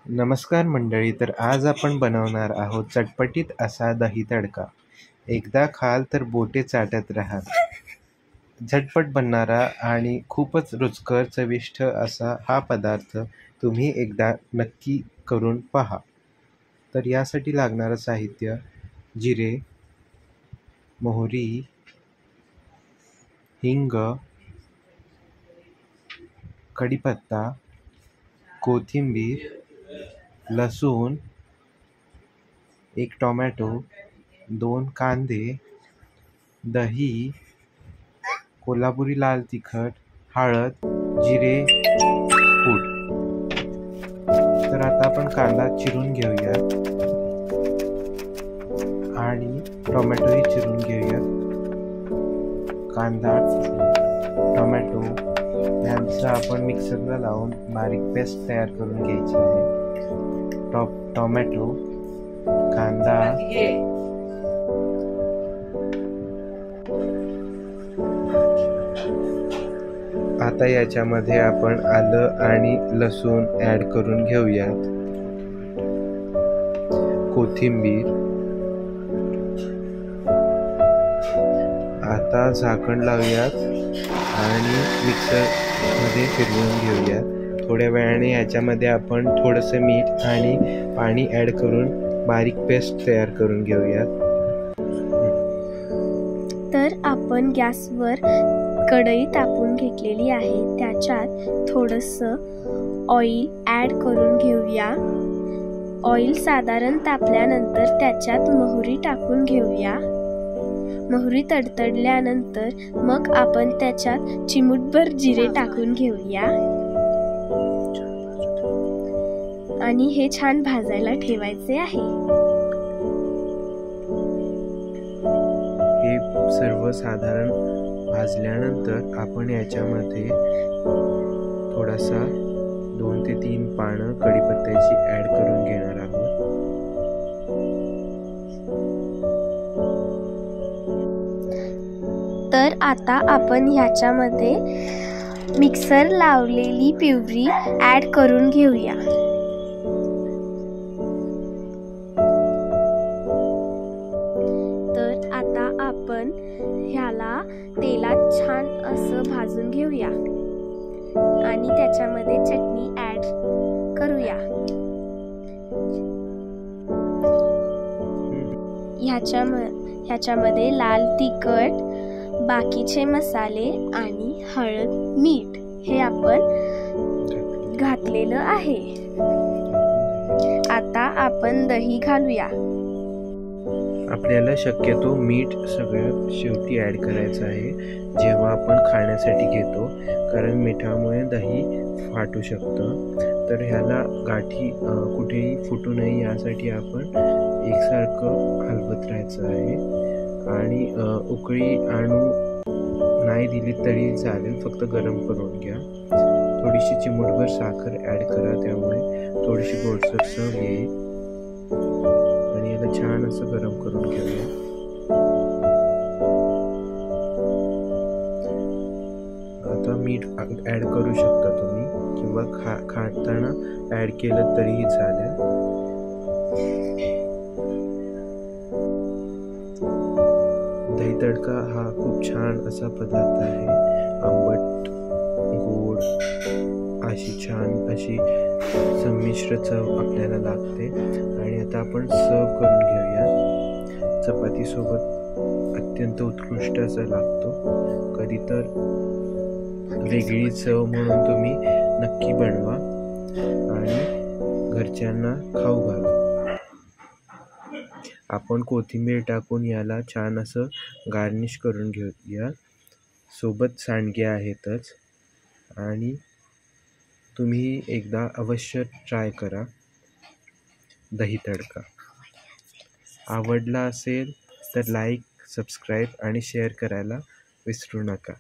नमस्कार मंडळी. तर आज आपण बनवणार आहोत चटपटीत असा दही तडका. एकदा खाल तर बोटे चाटत राहाल. झटपट बनणारा आणि खूपच रुचकर चविष्ट असा हा पदार्थ तुम्ही एकदा नक्की करून पहा. तर यासाठी लागणारं साहित्य: जिरे, मोहरी, हिंग, कढीपत्ता, कोथिंबीर, लसूण, एक टोमॅटो, 2 कांदे, दही, कोल्हापुरी लाल तिखट, हळद, जिरे पूड. तर आता आपण कांदा चिरून घेऊया आणि टोमॅटोही चिरून घेऊया. कांदा, टोमॅटो यांचा आपण मिक्सरला लावून बारीक पेस्ट तयार करून घ्यायची आहे. टोमॅटो, कांदा, आता याच्यामध्ये आपण आलं आणि लसूण ॲड करून घेऊयात. कोथिंबीर. आता झाकण लावूयात आणि मिक्सरमध्ये फिरवून घेऊयात. थोड्या वेळाने याच्यामध्ये आपण थोडंसं मीठ आणि पाणी ॲड करून बारीक पेस्ट तयार करून घेऊयात. तर आपण गॅसवर कढई तापवून घेतलेली आहे. त्याच्यात थोडंसं ऑइल ॲड करून घेऊया. ऑइल साधारण तापल्यानंतर त्याच्यात मोहरी टाकून घेऊया. मोहरी तडतडल्यानंतर मग आपण त्याच्यात चिमूटभर जिरे टाकून घेऊया आणि हे छान भाजायला ठेवायचे आहे. हे सर्व साधारण भाजल्यानंतर आपण याच्यामध्ये थोडासा 2 ते 3 पानं कढीपत्त्याची ॲड करून घेणार आहोत. तर आता आपण ह्याच्यामध्ये मिक्सर लावलेली प्युरी ॲड करून घेऊया. तर आता आपण ह्याला तेलात छान असं भाजून घेऊया आणि त्याच्यामध्ये चटणी ॲड करूया. ह्याच्यामध्ये लाल तिखट, बाकीचे मसाले आणि हळद, मीठ हे आपण घातलेलं आहे. आता आपण दही घालूया. आपल्याला शक्यतो मीठ सगळ्यात शेवटी ॲड करायचं आहे जेव्हा आपण खाण्यासाठी घेतो, कारण मिठामुळे दही फाटू शकतं. तर ह्याला गाठी कुठेही फुटू नये यासाठी आपण एकसारखं हलवत राहायचं आहे. आणि उकळी आणू नाही दिली तरी चालेल, फक्त गरम करून घ्या. थोडीशी चिमूटभर साखर ॲड करा, त्यामुळे थोडीशी गोडसर चव येईल. आणि याला छान असं गरम करून घेऊया. आता मीठ ॲड करू शकता तुम्ही किंवा खाताना ॲड केलं तरीही चालेल. दही तडका हा खूप छान असा पदार्थ आहे. आंबट, गोड अशी छान अशी संमिश्र चव आपल्याला लागते. आणि आता आपण सर्व करून घेऊया. चपातीसोबत अत्यंत उत्कृष्ट असा लागतो. कधी तर वेगळी चव म्हणून तुम्ही नक्की बनवा आणि घरच्यांना खाऊ घाला. आपण कोथिंबीर टाकून याला छान असं गार्निश करून घेऊया. सोबत सांडगे आहेतच आणि तुम्ही एकदा अवश्य ट्राय करा दही तडका. आवडला असेल तर लाईक, सबस्क्राईब आणि शेअर करायला विसरू नका.